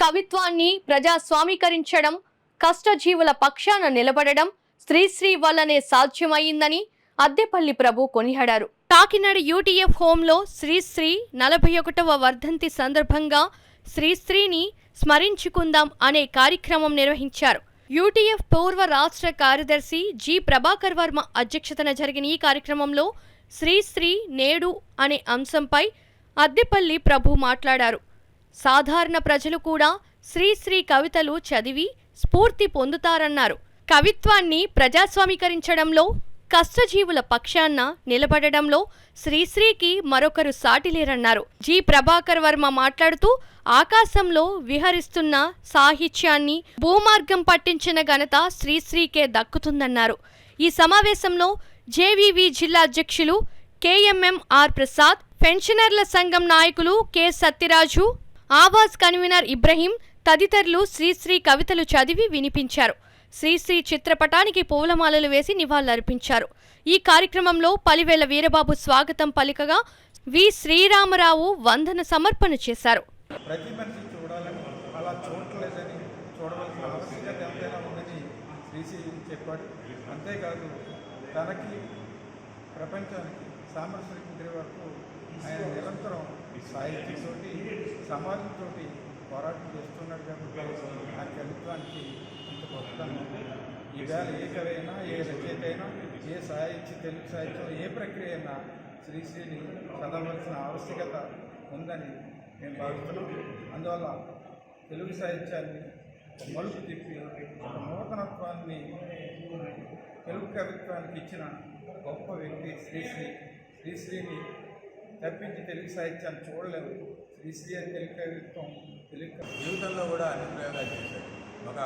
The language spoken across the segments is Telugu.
కవిత్వాన్ని ప్రజాస్వామీకరించడం, కష్టజీవుల పక్షాన నిలబడడం శ్రీశ్రీ వల్లనే సాధ్యమైందని అద్దెపల్లి ప్రభు కొనియాడారు. కాకినాడ యూటీఎఫ్ హోంలో శ్రీశ్రీ 41వ వర్ధంతి సందర్భంగా శ్రీశ్రీని స్మరించుకుందాం అనే కార్యక్రమం నిర్వహించారు. యూటీఎఫ్ పూర్వ రాష్ట్ర కార్యదర్శి జి ప్రభాకర్ వర్మ అధ్యక్షతన జరిగిన ఈ కార్యక్రమంలో శ్రీశ్రీ నేడు అనే అంశంపై అద్దెపల్లి ప్రభు మాట్లాడారు. సాధారణ ప్రజలు కూడా శ్రీశ్రీ కవితలు చదివి స్ఫూర్తి పొందుతారన్నారు. కవిత్వాన్ని ప్రజాస్వామీకరించడంలో, కష్టజీవుల పక్షాన నిలబడడంలో శ్రీశ్రీకి మరొకరు సాటిలేరన్నారు. జి ప్రభాకర్ వర్మ మాట్లాడుతూ ఆకాశంలో విహరిస్తున్న సాహిత్యాన్ని భూమార్గం పట్టించిన ఘనత శ్రీశ్రీకే దక్కుతుందన్నారు. ఈ సమావేశంలో జేవీవి జిల్లా అధ్యక్షులు కేఎంఎంఆర్ ప్రసాద్, పెన్షనర్ల సంఘం నాయకులు కె సత్యరాజు, ఆవాజ్ కన్వీనర్ ఇబ్రహీం తదితరులు శ్రీశ్రీ కవితలు చదివి వినిపించారు. శ్రీశ్రీ చిత్రపటానికి పూలమాలలు వేసి నివాళులర్పించారు. ఈ కార్యక్రమంలో పలివేల వీరబాబు స్వాగతం పలికగా వి శ్రీరామరావు వందన సమర్పణ చేశారు. ప్రతి మనిషి చూడాలని, అలా చూడలేదని, చూడవలసిన ఆవశ్యకత ఎంతైనా ఉందని శ్రీశ్రీ చెప్పాడు. అంతేకాదు, తనకి ప్రపంచానికి సామరస్యం వరకు ఆయన నిరంతరం సాహిత్యంతో సమాజంతో పోరాటం చేస్తున్నాడు. కాబట్టి ఆ కవిత్వానికి ఇంత గొప్పతనం ఉంది. ఈవేళ ఏ కవి అయినా, ఏ రచయిత అయినా, ఏ సాహిత్య తెలుగు సాహిత్యం ఏ ప్రక్రియ అయినా శ్రీశ్రీని చదవలసిన ఆవశ్యకత ఉందని మేము భావిస్తున్నాం. అందువల్ల తెలుగు సాహిత్యాన్ని మలుపు తిప్పి ఒక నూతనత్వాన్ని తెలుగు కవిత్వానికి ఇచ్చిన గొప్ప వ్యక్తి శ్రీశ్రీ. శ్రీశ్రీని తప్పించి తెలుగు సాహిత్యాన్ని చూడలేవు. శ్రీశ్రీ అని తెలుగు కవిత్వం జీవితంలో కూడా అన్ని ప్రయోగాలు చేశారు. ఒక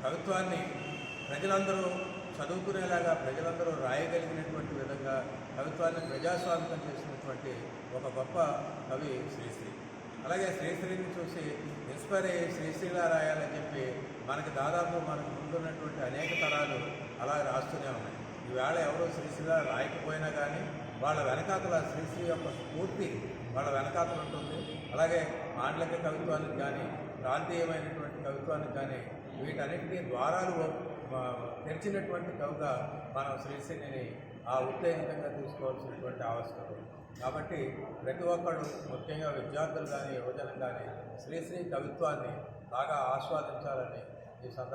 కవిత్వాన్ని ప్రజలందరూ చదువుకునేలాగా, ప్రజలందరూ రాయగలిగినటువంటి విధంగా కవిత్వాన్ని ప్రజాస్వామ్యం చేసినటువంటి ఒక గొప్ప కవి శ్రీశ్రీ. అలాగే శ్రీశ్రీని చూసి ఇన్స్పైర్ అయ్యి శ్రీశ్రీలా రాయాలని చెప్పి దాదాపు మనకు ముందున్నటువంటి అనేక తరాలు అలా రాస్తూనే ఉన్నాయి. ఈవేళ ఎవరో శ్రీశ్రీలా రాయకపోయినా కానీ వాళ్ళ వెనకాతల శ్రీశ్రీ యొక్క స్ఫూర్తి వాళ్ళ వెనకాతల ఉంటుంది. అలాగే మాండలిక కవిత్వానికి కానీ, ప్రాంతీయమైనటువంటి కవిత్వానికి కానీ వీటన్నిటికీ ద్వారాలు తెరిచినటువంటి కవిగా మనం శ్రీశ్రీని ఆ ఉత్తేజితంగా తీసుకోవాల్సినటువంటి ఆవశ్యకత ఉంది. కాబట్టి ప్రతి ఒక్కరు, ముఖ్యంగా విద్యార్థులు కానీ, యువజనం కానీ శ్రీశ్రీ కవిత్వాన్ని బాగా ఆస్వాదించాలని ఈ సందర్భంగా